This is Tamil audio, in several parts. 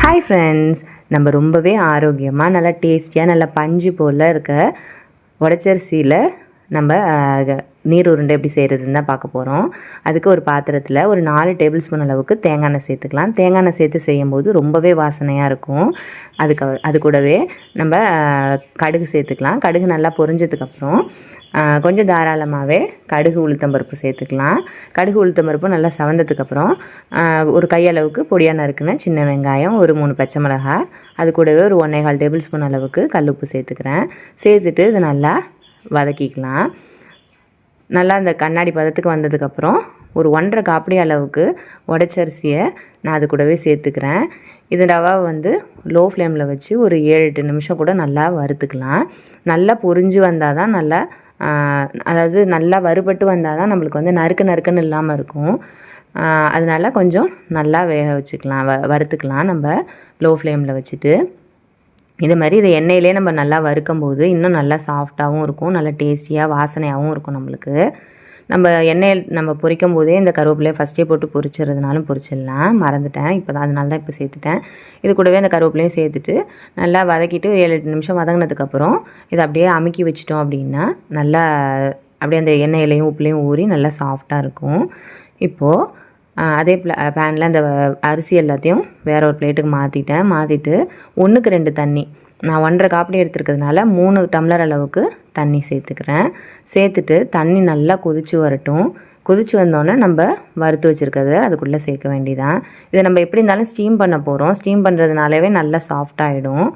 ஹாய் ஃப்ரெண்ட்ஸ், நம்ம ரொம்பவே ஆரோக்கியமாக நல்லா டேஸ்டியாக நல்லா பஞ்சு போல் இருக்க உடச்சரிசியில் நம்ம நீர் உருண்டை எப்படி செய்கிறதுன்னு தான் பார்க்க போகிறோம். அதுக்கு ஒரு பாத்திரத்தில் ஒரு 4 டேபிள் ஸ்பூன் அளவுக்கு தேங்காய் எண்ணெய் சேர்த்துக்கலாம். தேங்காய் எண்ணெய் சேர்த்து செய்யும்போது ரொம்பவே வாசனையாக இருக்கும். அது கூடவே நம்ம கடுகு சேர்த்துக்கலாம். கடுகு நல்லா பொரிஞ்சதுக்கப்புறம் கொஞ்சம் தாராளமாகவே கடுகு உளுத்தம்பருப்பு சேர்த்துக்கலாம். கடுகு உளுத்தம்பருப்பு நல்லா சவந்ததுக்கப்புறம் ஒரு கையளவுக்கு பொடியாக நறுக்குன சின்ன வெங்காயம், ஒரு 3 பச்சை மிளகாய், அது கூடவே ஒரு 1.25 டேபிள் ஸ்பூன் அளவுக்கு கல்லுப்பு சேர்த்துக்கிறேன். சேர்த்துட்டு இது நல்லா வதக்கிக்கலாம். நல்லா அந்த கண்ணாடி பதத்துக்கு வந்ததுக்கப்புறம் ஒரு 1.5 காப்படி அளவுக்கு உடச்சரிசியை நான் அது கூடவே சேர்த்துக்கிறேன். இது ரவாவை லோ ஃப்ளேமில் வச்சு ஒரு 7-8 நிமிஷம் கூட நல்லா வறுத்துக்கலாம். நல்லா பொரிஞ்சு வந்தால் தான் நல்லா அதாவது நல்லா வறுபட்டு வந்தால் தான் நம்மளுக்கு நறுக்குன்னு இல்லாமல் இருக்கும். அதனால் கொஞ்சம் நல்லா வேக வச்சுக்கலாம், வறுத்துக்கலாம் நம்ம லோ ஃப்ளேமில் வச்சுட்டு. இது மாதிரி இதை எண்ணெயிலே நம்ம நல்லா வறுக்கும்போது இன்னும் நல்லா சாஃப்டாகவும் இருக்கும், நல்லா டேஸ்டியாக வாசனையாகவும் இருக்கும். நம்மளுக்கு நம்ம எண்ணெயில் நம்ம பொரிக்கும் போதே இந்த கருவேப்பிலையை ஃபஸ்ட்டே போட்டு பொரிச்சிடுறதுனாலும் பொரிச்சிடலாம், மறந்துட்டேன் இப்போ தான், அதனால தான் இப்போ சேர்த்துட்டேன். இது கூடவே அந்த கருவேப்பிலையும் சேர்த்துட்டு நல்லா வதக்கிட்டு 7-8 நிமிஷம் வதங்கினதுக்கப்புறம் இதை அப்படியே அமுக்கி வச்சிட்டோம் அப்படின்னா நல்லா அப்படியே அந்த எண்ணெயிலையும் உப்புலையும் ஊறி நல்லா சாஃப்டாக இருக்கும். இப்போது அதே பேனில் அந்த அரிசி எல்லாத்தையும் வேறு ஒரு பிளேட்டுக்கு மாற்றிட்டு 1க்கு 2 தண்ணி, நான் 1.5 காப்படி எடுத்துருக்கிறதுனால 3 டம்ளர் அளவுக்கு தண்ணி சேர்த்துக்கிறேன். சேர்த்துட்டு தண்ணி நல்லா கொதித்து வரட்டும். கொதித்து வந்தோடனே நம்ம வறுத்து வச்சுருக்கிறத அதுக்குள்ளே சேர்க்க வேண்டியதான். இதை நம்ம எப்படி இருந்தாலும் ஸ்டீம் பண்ண போகிறோம். ஸ்டீம் பண்ணுறதுனாலவே நல்லா சாஃப்டாகிடும்.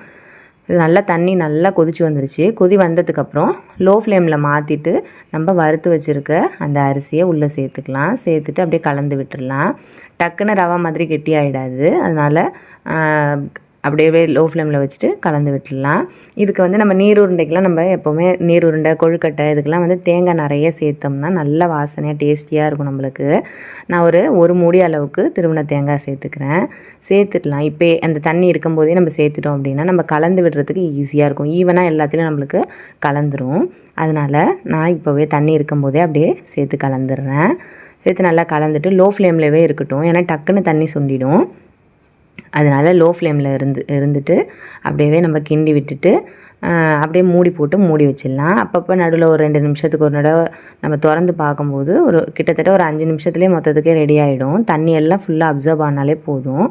இது நல்லா தண்ணி நல்லா கொதிச்சு வந்துருச்சு. கொதி வந்ததுக்கப்புறம் லோ ஃப்ளேமில் மாற்றிட்டு நம்ம வறுத்து வச்சுருக்க அந்த அரிசியை உள்ளே சேர்த்துக்கலாம். சேர்த்துட்டு அப்படியே கலந்து விட்டுடலாம். டக்குன்னு ரவா மாதிரி கெட்டி ஆகிடாது, அதனால் அப்படியே லோ ஃப்ளேமில் வச்சுட்டு கலந்து விட்டுடலாம். இதுக்கு நம்ம நீர் உருண்டைக்கெலாம் நம்ம எப்போவுமே நீர் உருண்டை, கொழுக்கட்டை இதுக்கெலாம் தேங்காய் நிறைய சேர்த்தோம்னா நல்ல வாசனையாக டேஸ்டியாக இருக்கும் நம்மளுக்கு. நான் ஒரு மூடி அளவுக்கு திருவண்ண தேங்காய் சேர்த்துக்கிறேன். சேர்த்துடலாம். இப்போ அந்த தண்ணி இருக்கும்போதே நம்ம சேர்த்துட்டோம் அப்படின்னா நம்ம கலந்து விடுறதுக்கு ஈஸியாக இருக்கும். ஈவனாக எல்லாத்துலேயும் நம்மளுக்கு கலந்துரும். அதனால் நான் இப்போவே தண்ணி இருக்கும்போதே அப்படியே சேர்த்து கலந்துடுறேன். சேர்த்து நல்லா கலந்துட்டு லோ ஃப்ளேம்லேயே இருக்கட்டும், ஏன்னா டக்குன்னு தண்ணி சுண்டிடும். அதனால் லோ ஃப்ளேமில் இருந்துட்டு அப்படியே நம்ம கிண்டி விட்டுட்டு அப்படியே மூடி வச்சிடலாம். அப்பப்போ நடுவில் ஒரு 2 நிமிஷத்துக்கு ஒரு தடவை நம்ம திறந்து பார்க்கும்போது கிட்டத்தட்ட ஒரு 5 நிமிஷத்துலேயே மொத்தத்துக்கே ரெடி ஆகிடும். தண்ணி எல்லாம் ஃபுல்லாக அப்சர்வ் ஆனாலே போதும்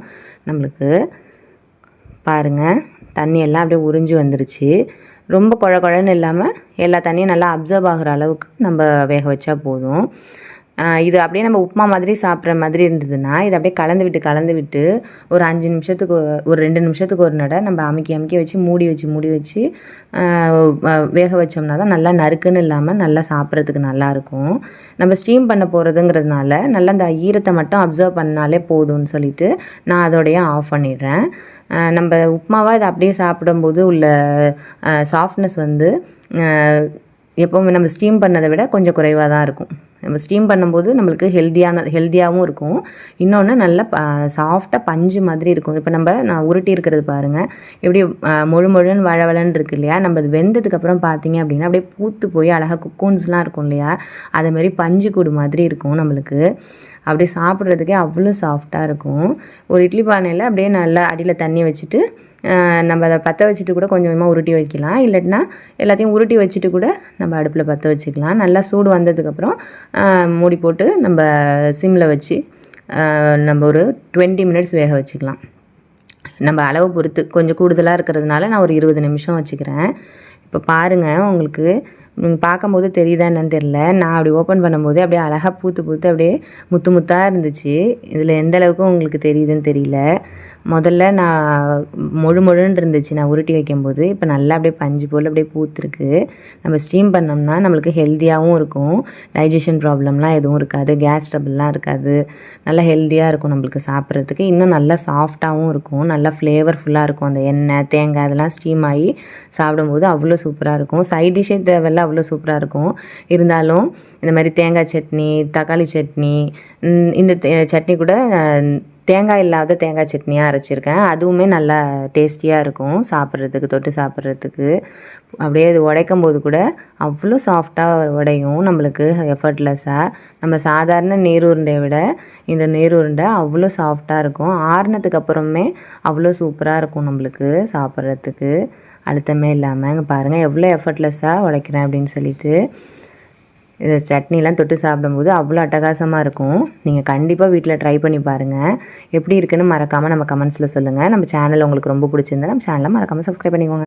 நம்மளுக்கு. பாருங்கள், தண்ணி எல்லாம் அப்படியே உறிஞ்சி வந்துருச்சு. ரொம்ப குழன்னு இல்லாமல் எல்லா தண்ணியும் நல்லா அப்சர்வ் ஆகிற அளவுக்கு நம்ம வேக வச்சா போதும். இது அப்படியே நம்ம உப்புமா மாதிரி சாப்பிட்ற மாதிரி இருந்ததுன்னா இதை அப்படியே கலந்து விட்டு ஒரு 5 நிமிஷத்துக்கு ஒரு 2 நிமிஷத்துக்கு ஒரு நடை நம்ம அமுக்கி வச்சு மூடி வச்சு வேக வச்சோம்னா தான் நல்லா நறுக்குன்னு இல்லாமல் நல்லா சாப்பிட்றதுக்கு நல்லாயிருக்கும். நம்ம ஸ்டீம் பண்ண போகிறதுங்கிறதுனால நல்லா அந்த ஈரத்தை மட்டும் அப்சர்வ் பண்ணாலே போதும்னு சொல்லிவிட்டு நான் அதோடைய ஆஃப் பண்ணிடுறேன். நம்ம உப்புமாவாக இதை அப்படியே சாப்பிடும்போது உள்ள சாஃப்ட்னஸ் எப்போவுமே நம்ம ஸ்டீம் பண்ணதை விட கொஞ்சம் குறைவாக தான் இருக்கும். நம்ம ஸ்டீம் பண்ணும்போது நம்மளுக்கு ஹெல்த்தியாகவும் இருக்கும். இன்னொன்று நல்லா சாஃப்டாக பஞ்சு மாதிரி இருக்கும். இப்போ நான் உருட்டி இருக்கிறது பாருங்கள், எப்படி மொழுன்னு வழவழன்னு இருக்கு இல்லையா. நம்ம அது வெந்ததுக்கப்புறம் பார்த்தீங்க அப்படின்னா அப்படியே பூத்து போய் அழகாக குக்கூன்ஸ்லாம் இருக்கும் இல்லையா, அதேமாதிரி பஞ்சு கூடு மாதிரி இருக்கும் நம்மளுக்கு. அப்படியே சாப்பிட்றதுக்கே அவ்வளோ சாஃப்டாக இருக்கும். ஒரு இட்லி பானையில் அப்படியே நல்லா அடியில் தண்ணி வச்சுட்டு நம்ம அதை பற்ற வச்சுட்டு கூட கொஞ்சம் கொஞ்சமாக உருட்டி வைக்கலாம். இல்லைன்னா எல்லாத்தையும் உருட்டி வச்சுட்டு கூட நம்ம அடுப்பில் பற்ற வச்சுக்கலாம். நல்லா சூடு வந்ததுக்கப்புறம் மூடி போட்டு நம்ம சிம்மில் வச்சு நம்ம ஒரு 20 மினிட்ஸ் வேக வச்சுக்கலாம். நம்ம அளவு பொறுத்து கொஞ்சம் கூடுதலாக இருக்கிறதுனால நான் ஒரு 20 நிமிஷம் வச்சுக்கிறேன். இப்போ பாருங்கள், உங்களுக்கு பார்க்கும்போது தெரியுதா என்னன்னு தெரில. நான் அப்படி ஓப்பன் பண்ணும்போது அப்படியே அழகாக பூத்து அப்படியே முத்தாக இருந்துச்சு. இதில் எந்த அளவுக்கு உங்களுக்கு தெரியுதுன்னு தெரியல. முதல்ல நான் மொழுன்னு இருந்துச்சு நான் உருட்டி வைக்கும்போது. இப்போ நல்லா அப்படியே பஞ்சு போல் அப்படியே பூத்துருக்கு. நம்ம ஸ்டீம் பண்ணோம்னா நம்மளுக்கு ஹெல்த்தியாகவும் இருக்கும். டைஜஷன் ப்ராப்ளம்லாம் எதுவும் இருக்காது, கேஸ் ட்ரபிள்லாம் இருக்காது. நல்லா ஹெல்த்தியாக இருக்கும் நம்மளுக்கு சாப்பிட்றதுக்கு. இன்னும் நல்லா சாஃப்டாகவும் இருக்கும், நல்லா ஃப்ளேவர்ஃபுல்லாக இருக்கும். அந்த எண்ணெய், தேங்காய் அதெல்லாம் ஸ்டீம் ஆகி சாப்பிடும்போது அவ்வளோ சூப்பராக இருக்கும். சைட் டிஷ்ஷே தேவையில்ல, அவ்வளோ சூப்பராக இருக்கும். இருந்தாலும் இந்த மாதிரி தேங்காய் சட்னி, தக்காளி சட்னி, இந்த சட்னி கூட தேங்காய் இல்லாத தேங்காய் சட்னியாக அரைச்சிருக்கேன். அதுவுமே நல்லா டேஸ்டியாக இருக்கும் சாப்பிட்றதுக்கு, தொட்டு சாப்பிட்றதுக்கு. அப்படியே அது உடைக்கும் போது கூட அவ்வளோ சாஃப்டாக உடையும் நம்மளுக்கு எஃபர்ட்லெஸ்ஸாக. நம்ம சாதாரண நீர் உருண்டையை விட இந்த நீர் உருண்டை அவ்வளோ சாஃப்டாக இருக்கும். ஆறுனதுக்கு அப்புறமே அவ்வளோ சூப்பராக இருக்கும் நம்மளுக்கு சாப்பிட்றதுக்கு அழுத்தமே இல்லாமல். இங்கே பாருங்கள் எவ்வளோ எஃபர்ட்லெஸ்ஸாக உடைக்கிறேன் அப்படின்னு சொல்லிட்டு. இது சட்னிலாம் தொட்டு சாப்பிடும்போது அவ்வளோ அட்டகாசமாக இருக்கும். நீங்கள் கண்டிப்பாக வீட்டில் ட்ரை பண்ணி பாருங்கள். எப்படி இருக்குன்னு மறக்காமல் நம்ம கமெண்ட்ஸில் சொல்லுங்கள். நம்ம சேனல் உங்களுக்கு ரொம்ப பிடிச்சிருந்தா நம்ம சேனலை மறக்காமல் சப்ஸ்கிரைப் பண்ணிக்கோங்க.